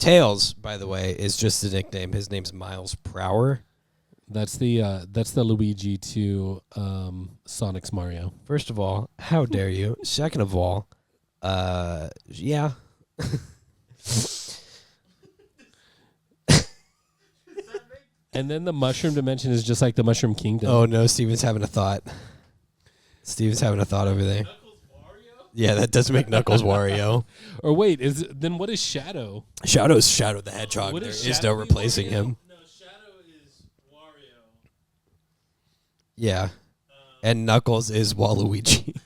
Tails, by the way, is just a nickname. His name's Miles Prower. That's the Luigi to Sonic's Mario. First of all, how dare you? Second of all, yeah. And then the Mushroom Dimension is just like the Mushroom Kingdom. Oh no, Steven's having a thought. Steven's having a thought over there. Knuckles Wario? Yeah, that does make Knuckles Wario. Or wait, then what is Shadow? Shadow's Shadow the Hedgehog. What There is is Shadow no replacing him. No, Shadow is Wario. Yeah. And Knuckles is Waluigi.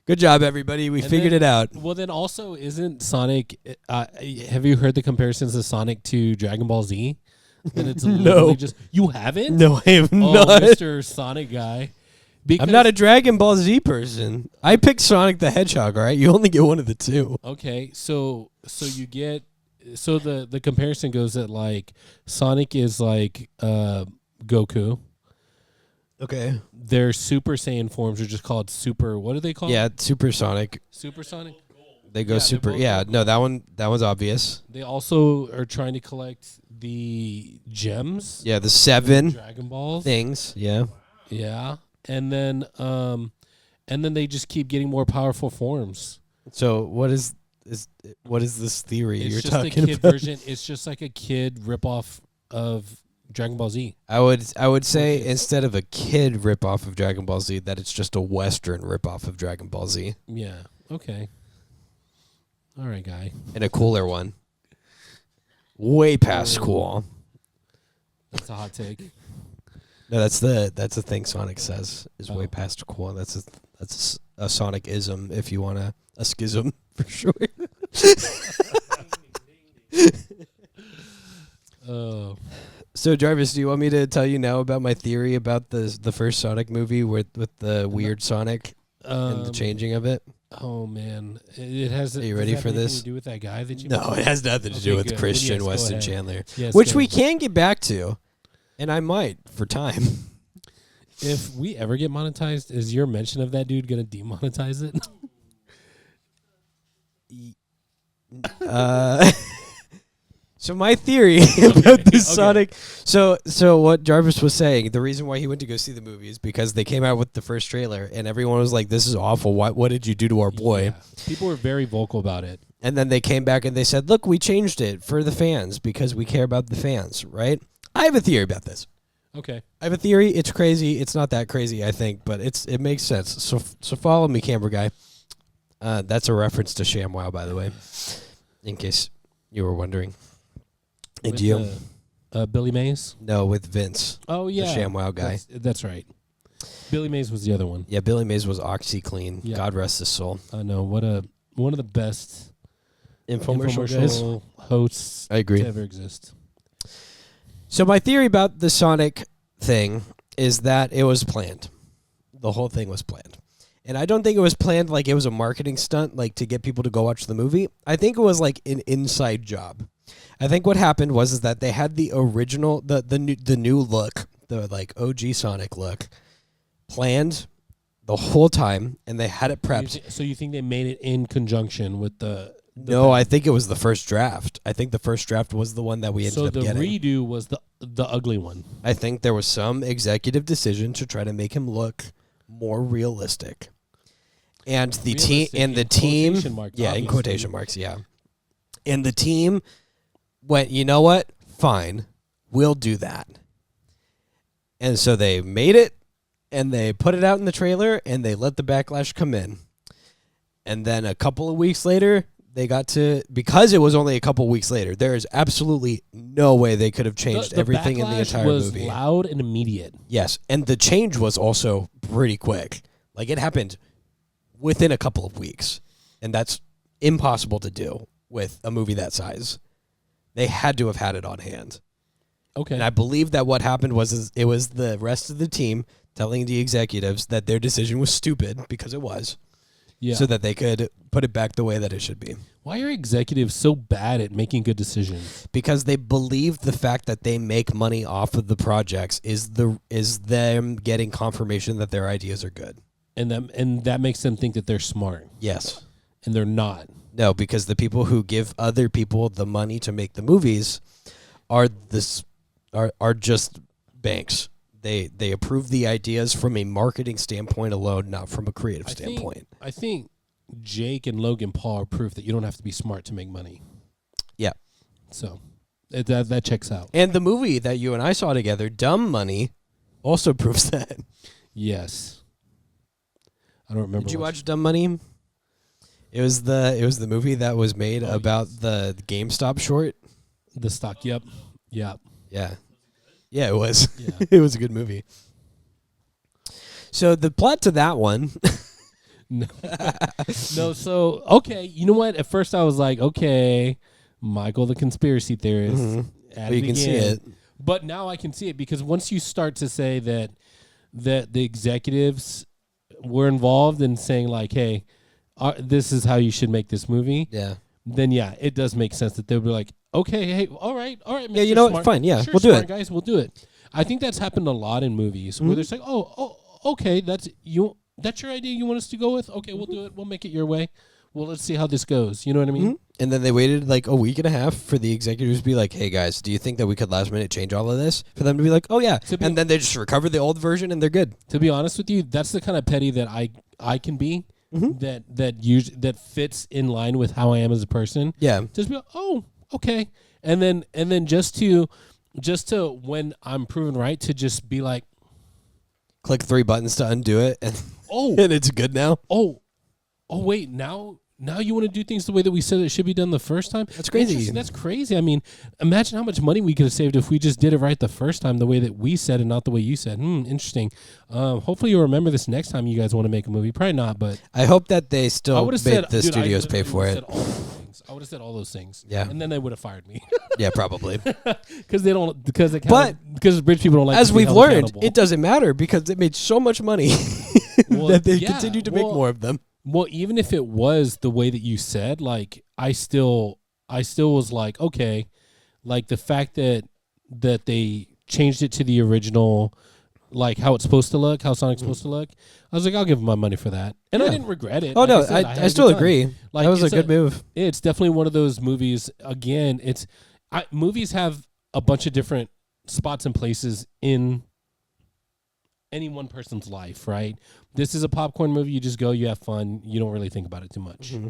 Good job, everybody. We figured it out. Well, then also, isn't Sonic... have you heard the comparisons of Sonic to Dragon Ball Z? Then it's literally just... You haven't? No, I have Oh, not. Mr. Sonic guy. Because, I'm not a Dragon Ball Z person. I picked Sonic the Hedgehog, all right? You only get one of the two. Okay, so you get... So the comparison goes that, like, Sonic is like Goku. Okay. Their Super Saiyan forms are just called Super... What are they called? Yeah, Super Sonic. Super Sonic? They go Yeah, super. they're both Yeah, gold. no, that one's obvious. They also are trying to collect the gems. Yeah, the 7 Dragon Balls. things. Yeah. Yeah. And then they just keep getting more powerful forms. So what is this theory It's you're just a talking kid about? version. It's just like a kid ripoff of Dragon Ball Z. I would say instead of a kid ripoff of Dragon Ball Z, that it's just a Western ripoff of Dragon Ball Z, Yeah. Okay. All right, guy. and a cooler one. Way past cool. That's a hot take. No, that's the thing Sonic says is way Oh. past cool. That's a Sonic-ism if you want a schism for sure. Oh. So Jarvis, do you want me to tell you now about my theory about the first Sonic movie with the weird Sonic and the changing of it? Oh man, it has. Are you ready for this? To do with that guy that you? No, it has nothing to do Okay, with good. Christian Yes, go Weston ahead. Chandler, Yes, which go. we can get back to, and I might for time. If we ever get monetized, is your mention of that dude gonna demonetize it? So my theory about this okay. Sonic, so what Jarvis was saying, the reason why he went to go see the movie is because they came out with the first trailer, and everyone was like, "This is awful. What did you do to our boy?" Yeah. People were very vocal about it. And then they came back and they said, "Look, we changed it for the fans because we care about the fans." Right? I have a theory about this. Okay. I have a theory. It's crazy. It's not that crazy, I think, but it makes sense. So follow me, camera guy. That's a reference to ShamWow, by the way, in case you were wondering. And With, you? Billy Mays. No, with Vince. Oh yeah, The ShamWow guy. That's right. Billy Mays was the other one. Yeah, Billy Mays was OxyClean. Yeah. God rest his soul. I know. One of the best Infomercial guys. infomercial hosts I agree. to ever exist. So my theory about the Sonic thing is that it was planned. The whole thing was planned. And I don't think it was planned like it was a marketing stunt, like to get people to go watch the movie. I think it was like an inside job. I think what happened was that they had the original, the new look, the like OG Sonic look, planned the whole time, and they had it prepped. So you think they made it in conjunction with the No, I think it was the first draft. I think the first draft was the one that we ended so up the getting. redo was the ugly one. I think there was some executive decision to try to make him look more realistic. And the team Realistic and the in team, quotation marks, yeah, in obviously. quotation marks, yeah. And the team went, you know what? Fine, we'll do that. And so they made it, and they put it out in the trailer, and they let the backlash come in. And then a couple of weeks later, they got to, because it was only a couple of weeks later, there is absolutely no way they could have changed The everything in the backlash entire was movie. loud and immediate. Yes, and the change was also pretty quick. Like, it happened within a couple of weeks, and that's impossible to do with a movie that size. They had to have had it on hand. Okay. And I believe that what happened was it was the rest of the team telling the executives that their decision was stupid, because it was, yeah. so that they could put it back the way that it should be. Why are executives so bad at making good decisions? Because they believe the fact that they make money off of the projects is them getting confirmation that their ideas are good. And that makes them think that they're smart. Yes. and they're not. No, because the people who give other people the money to make the movies are just banks. They approve the ideas from a marketing standpoint alone, not from a creative standpoint. I think Jake and Logan Paul are proof that you don't have to be smart to make money. Yeah. So that checks out. And the movie that you and I saw together, Dumb Money, also proves that. Yes. I don't remember. Did you watch Dumb Money? It was the movie that was made about the GameStop short. The stock. Yep. Yeah, it was. Yeah. It was a good movie. So the plot to that one. No. So okay, you know what? At first I was like, okay, Michael the conspiracy theorist. Mm-hmm. But you can see it. But now I can see it because once you start to say that the executives were involved in saying like, hey, this is how you should make this movie. Yeah. Then it does make sense that they'll be like, okay, hey, all right, yeah, you know what? Fine, yeah, sure, we'll do it, guys, we'll do it. I think that's happened a lot in movies where they're saying, oh, okay, that's your idea you want us to go with? Okay, we'll do it. We'll make it your way. Well, let's see how this goes. You know what I mean? Mm-hmm. And then they waited like a week and a half for the executives to be like, hey, guys, do you think that we could last minute change all of this? For them to be like, oh, yeah. And then they just recover the old version and they're good. To be honest with you, that's the kind of petty that I can be. Mm-hmm. That fits in line with how I am as a person. Yeah. Just be like, oh, okay. And then just to when I'm proven right to just be like, click 3 buttons to undo it and and it's good now. Oh wait, now you want to do things the way that we said it should be done the first time? That's crazy. That's crazy. I mean, imagine how much money we could have saved if we just did it right the first time, the way that we said and not the way you said. Interesting. Hopefully you'll remember this next time you guys want to make a movie. Probably not, but I hope that they still make the studios pay for it. I would have said all those things. Yeah. And then they would have fired me. Yeah, probably. Because rich people don't like. As to be we've held learned, accountable. It doesn't matter because it made so much money that they continue to make more of them. Well, even if it was the way that you said, like I still was like, okay, like the fact that they changed it to the original, like how it's supposed to look, how Sonic's supposed to look. I was like, I'll give them my money for that, and I didn't regret it. Oh like no, I still agree. Like that was a good move. It's definitely one of those movies. Again, movies have a bunch of different spots and places in any one person's life, right? This is a popcorn movie. You just go, you have fun. You don't really think about it too much. Mm-hmm.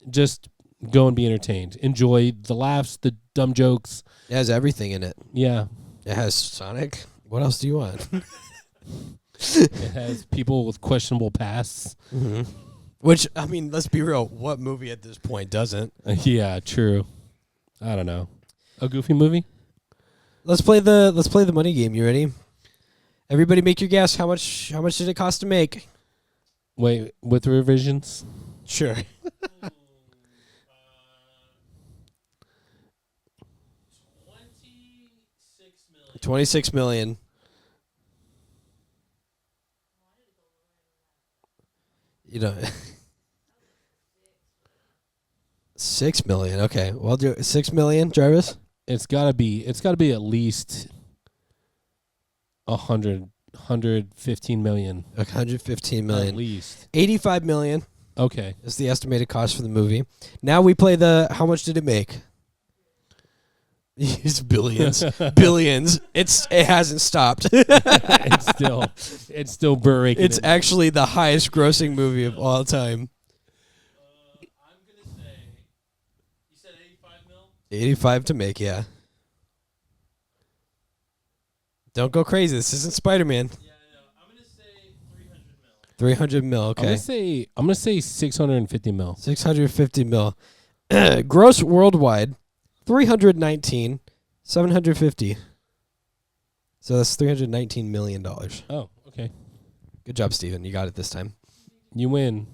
Just go and be entertained. Enjoy the laughs, the dumb jokes. It has everything in it. Yeah. It has Sonic. What else do you want? It has people with questionable pasts. Mm-hmm. Which, I mean, let's be real. What movie at this point doesn't? Yeah, true. I don't know. A Goofy movie? Let's play the money game. You ready? Everybody make your guess. How much did it cost to make? Wait, with revisions? Sure. 26 million. You know, 6 million. Okay, well, do 6 million, Jarvis. It's gotta be at least 115 million. 115 million. At least 85 million. Okay, is the estimated cost for the movie. Now we play the how much did it make? It's billions. Billions. It hasn't stopped. it's still breaking. It's actually the highest grossing movie of all time. I'm going to say, you said 85 mil? 85 to make, yeah. Don't go crazy. This isn't Spider-Man. Yeah, I know. I'm going to say 300 mil. 300 mil, okay. I'm gonna say 650 mil. 650 mil. Gross worldwide, 319, 750. So that's $319 million. Oh, okay. Good job, Steven. You got it this time. You win.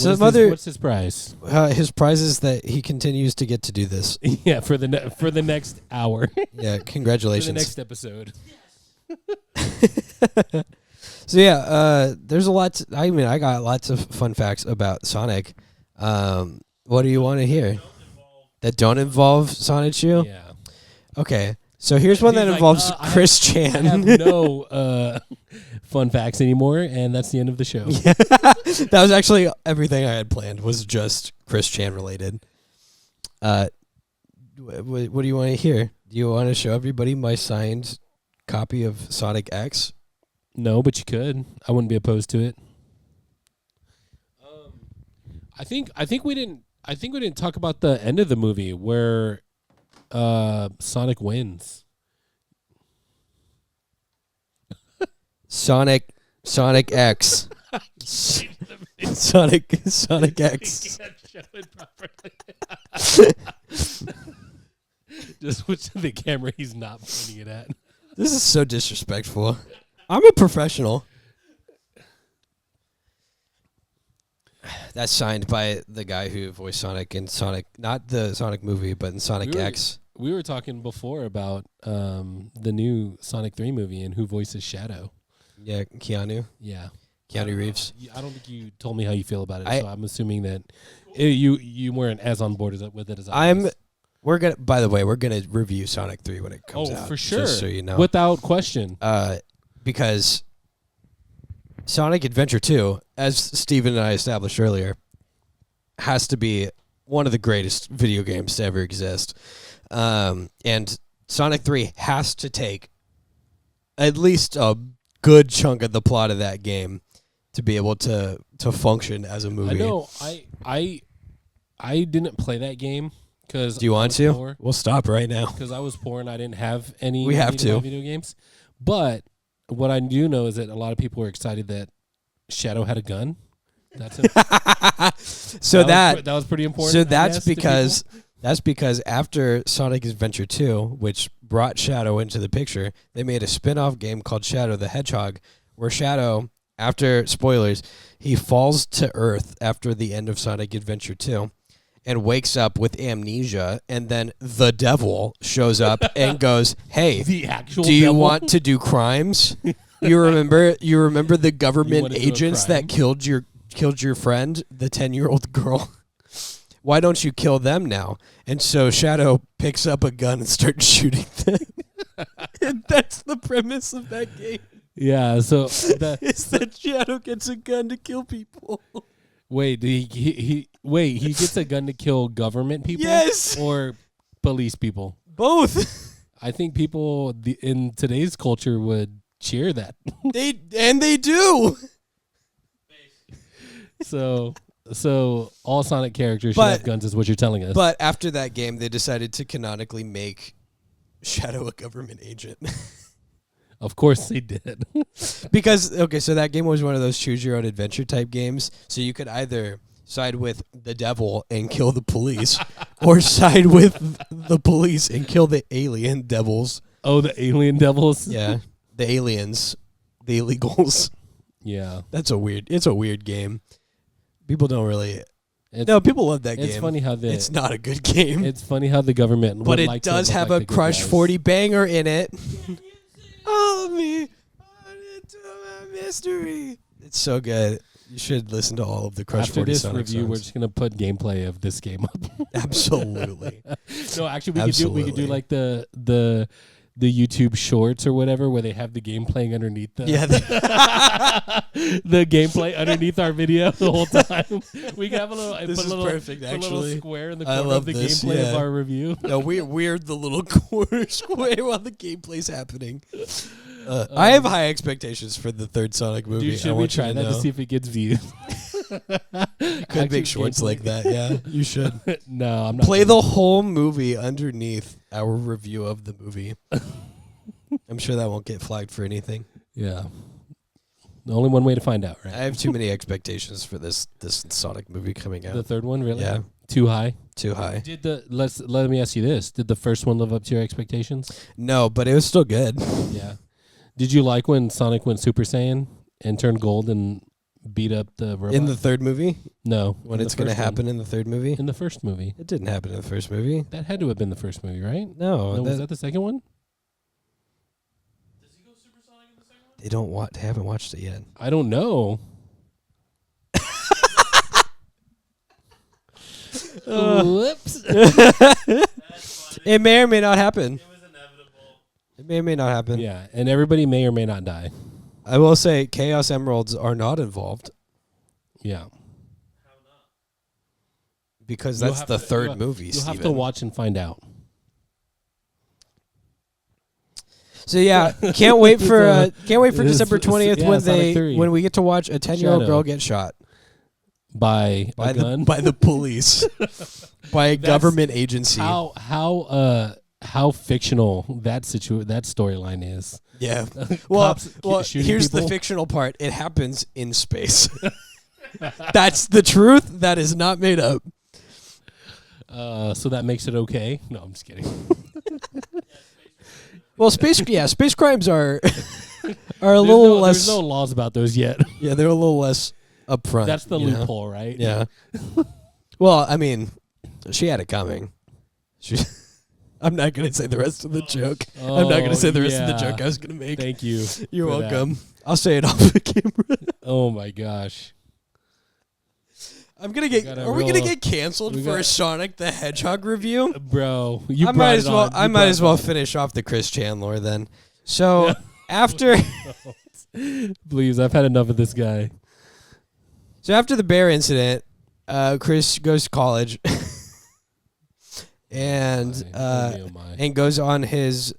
What's his prize? His prize is that he continues to get to do this. Yeah, for the next hour. Yeah, congratulations. For the next episode. So yeah, there's a lot. I got lots of fun facts about Sonic. What do you want to hear? That don't involve Sonichu? Yeah. fun facts anymore, and that's the end of the show. That was actually everything I had planned was just Chris Chan related. What do you want to hear? Do you want to show everybody my signed copy of Sonic X? No, but you could. I wouldn't be opposed to it. I think we didn't talk about the end of the movie where Sonic wins. Sonic X. Sonic X. Just switch to the camera he's not pointing it at. This is so disrespectful. I'm a professional. That's signed by the guy who voiced Sonic in Sonic, not the Sonic movie, but in Sonic X. We were talking before about the new Sonic 3 movie and who voices Shadow. Yeah, Keanu. Yeah. Keanu Reeves. I don't think you told me how you feel about it, so I'm assuming that you weren't as on board with it as I was. By the way, we're gonna review Sonic 3 when it comes out. Oh, for sure. Just so you know. Without question. Because Sonic Adventure 2, as Steven and I established earlier, has to be one of the greatest video games to ever exist. And Sonic 3 has to take at least a good chunk of the plot of that game to be able to function as a movie. I know. I didn't play that game because. Do you want to? We'll stop right now. Because I was poor and I didn't have any. We have to video games, but what I do know is that a lot of people were excited that Shadow had a gun. That's it. That was pretty important. So that's because after Sonic Adventure 2, which brought Shadow into the picture, they made a spin-off game called Shadow the Hedgehog, where Shadow, after spoilers, he falls to Earth after the end of Sonic Adventure 2 and wakes up with amnesia, and then the devil shows up and goes, "Hey, the actual do you devil? want to do crimes? You remember the government agents that killed your friend, the 10-year-old girl? Why don't you kill them now?" And so Shadow picks up a gun and starts shooting them. And that's the premise of that game. Yeah, so is that Shadow gets a gun to kill people. Wait, he gets a gun to kill government people? Yes. Or police people? Both. I think people in today's culture would cheer that. They do. So all Sonic characters should have guns is what you're telling us. But after that game, they decided to canonically make Shadow a government agent. Of course they did. Because, so that game was one of those choose-your-own-adventure type games. So you could either side with the devil and kill the police, or side with the police and kill the alien devils. Oh, the alien devils? Yeah, the aliens, the illegals. Yeah. It's a weird game. People don't really... people love that game. It's funny how it's not a good game. It's funny how the government... But it does have a Crush 40 banger in it. All of me into a mystery. It's so good. You should listen to all of the Crush 40 After this Sonic review, songs. we're just gonna put gameplay of this game up. Absolutely. No, actually, we could do like the YouTube Shorts or whatever, where they have the game playing underneath the the gameplay underneath our video the whole time. We can have a little. This is perfect. A Actually, little square in the corner of the gameplay of our review. No, we're the little corner square while the gameplay's happening. I have high expectations for the third Sonic movie. Dude, should we try that to see if it gets views? Could make shorts like that. Yeah, you should. No, I'm not. Play the whole movie underneath our review of the movie. I'm sure that won't get flagged for anything. Yeah. Only one way to find out, right? I have too many expectations for this Sonic movie coming out. The third one, really? Yeah. Too high? Too high. Let me ask you this. Did the first one live up to your expectations? No, but it was still good. Yeah. Did you like when Sonic went Super Saiyan and turned gold and beat up the robot? In the third movie? No. When it's going to happen in the third movie? In the first movie. It didn't happen in the first movie. That had to have been the first movie, right? No. Was that the second one? Does he go supersonic in the second one? They haven't watched it yet. I don't know. Whoops. It may or may not happen. It was inevitable. It may or may not happen. Yeah, and everybody may or may not die. I will say Chaos Emeralds are not involved Yeah. because You'll that's have the to- third you'll- movie, You'll have to Steven. watch and find out. So yeah, can't wait for It's- December 20th yeah, Sonic 3. when we get to watch a 10-year-old Shadow. girl get shot By by a gun. the police, by a That's government agency. How fictional that storyline is. Yeah. Well, Cops shooting here's the people. fictional part. It happens in space. That's the truth. That is not made up. So that makes it okay. No, I'm just kidding. Well, space crimes are a little less. There's no laws about those yet. Yeah, they're a little less upfront. That's the you know? loophole, right? Yeah. Well, I mean, she had it coming. I'm not going to say the rest of the joke. I'm not going to say the rest of the joke I was going to make. Thank you. You're for that. welcome. I'll say it off the camera. Oh my gosh. I'm going to get. Are we going to get canceled for a Sonic the Hedgehog review? Bro, I might as well finish off the Chris Chandler then. So after Please, I've had enough of this guy. So after the bear incident, Chris goes to college and and goes on his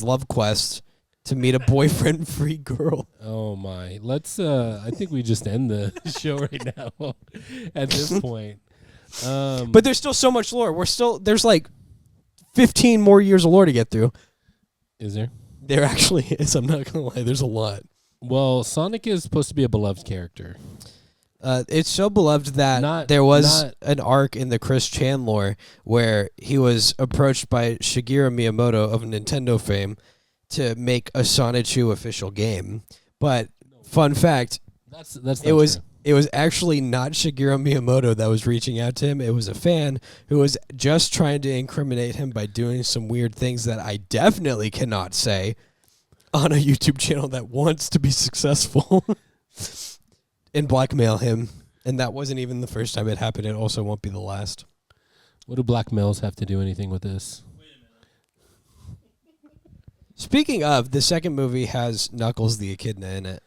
love quest to meet a boyfriend-free girl. Oh my. Let's I think we just end the show right now at this point. But there's still so much lore. There's like 15 more years of lore to get through. Is there? There actually is. I'm not gonna lie. There's a lot. Well, Sonic is supposed to be a beloved character. It's so beloved that there was an arc in the Chris Chan lore where he was approached by Shigeru Miyamoto of Nintendo fame to make a Sonic 2 official game. But fun fact, That's not it was true. it was actually not Shigeru Miyamoto that was reaching out to him. It was a fan who was just trying to incriminate him by doing some weird things that I definitely cannot say on a YouTube channel that wants to be successful. And blackmail him. And that wasn't even the first time it happened. It also won't be the last. What do black males have to do anything with this? Speaking of, the second movie has Knuckles the Echidna in it.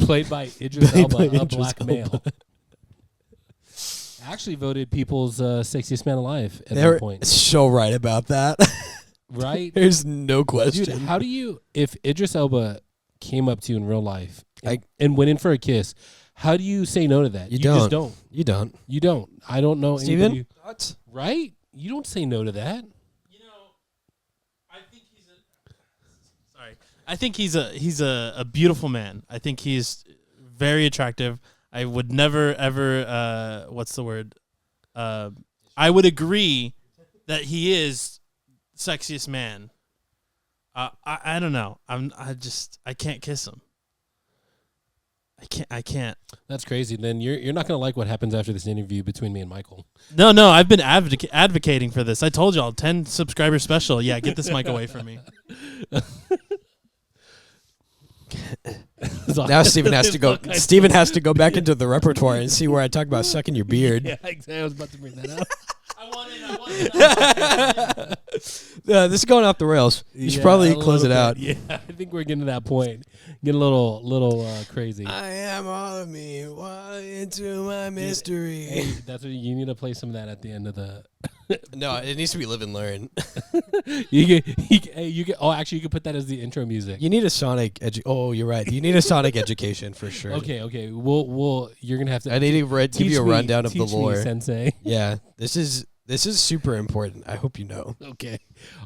Played by Idris Elba, by a Idris black Elba. male. Actually voted people's sexiest man alive at They're one point. so right about that. Right? There's no question. Dude, how do you, if Idris Elba came up to you in real life I- and went in for a kiss, how do you say no to that? You just don't. You don't. You don't. I don't know Steven? anybody. What? Right? You don't say no to that. You know, I think he's a beautiful man. I think he's very attractive. I would never ever what's the word? I would agree that he is sexiest man. I don't know. I can't kiss him. I can't. That's crazy. Then you're not going to like what happens after this interview between me and Michael. No, I've been advocating for this. I told y'all, 10 subscriber special. Yeah, get this mic away from me. Now Steven has to go. Steven has to go back into the repertoire and see where I talk about sucking your beard. Yeah, exactly. I was about to bring that up. I want it. This is going off the rails. You should probably close it out. Yeah, I think we're getting to that point. Getting a little crazy. I am all of me. Walk into my mystery. Hey, that's what you need to play some of that at the end of the. No, it needs to be live and learn. You can. Oh, actually, you can put that as the intro music. You need a Sonic Oh, you're right. You need a Sonic education for sure. Okay. We'll. You're gonna have to. I need to give you a rundown of the teach me, lore. Sensei. Yeah, this is super important. I hope you know. Okay.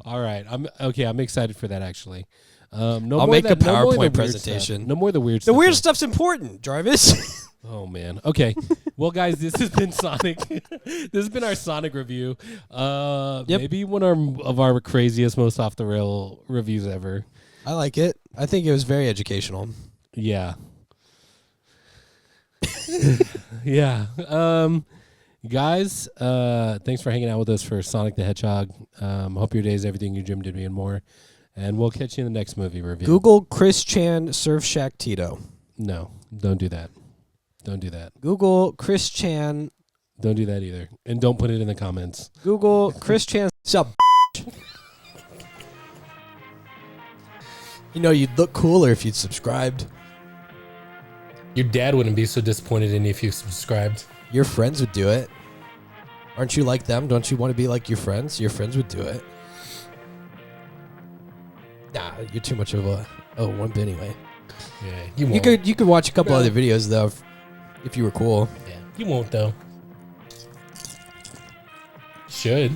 All right. I'm excited for that actually. I'll make a PowerPoint presentation. No more of the weird The stuff. weird stuff's important, Jarvis. Oh man. Okay. Well, guys, this has been Sonic. This has been our Sonic review. Maybe one of our craziest, most off the rail reviews ever. I like it. I think it was very educational. Yeah. Yeah. Guys, thanks for hanging out with us for Sonic the Hedgehog. Hope your day is everything your gym did me and more. And we'll catch you in the next movie review. Google Chris Chan Surf Shack Tito. No, don't do that. Don't do that. Google Chris Chan. Don't do that either. And don't put it in the comments. Google Chris Chan. Sup? You know, you'd look cooler if you'd subscribed. Your dad wouldn't be so disappointed in you if you subscribed. Your friends would do it. Aren't you like them? Don't you want to be like your friends? Your friends would do it. Nah, you're too much of a wimp anyway. Yeah, You could watch a couple other videos though, if you were cool. Yeah, you won't though. Should.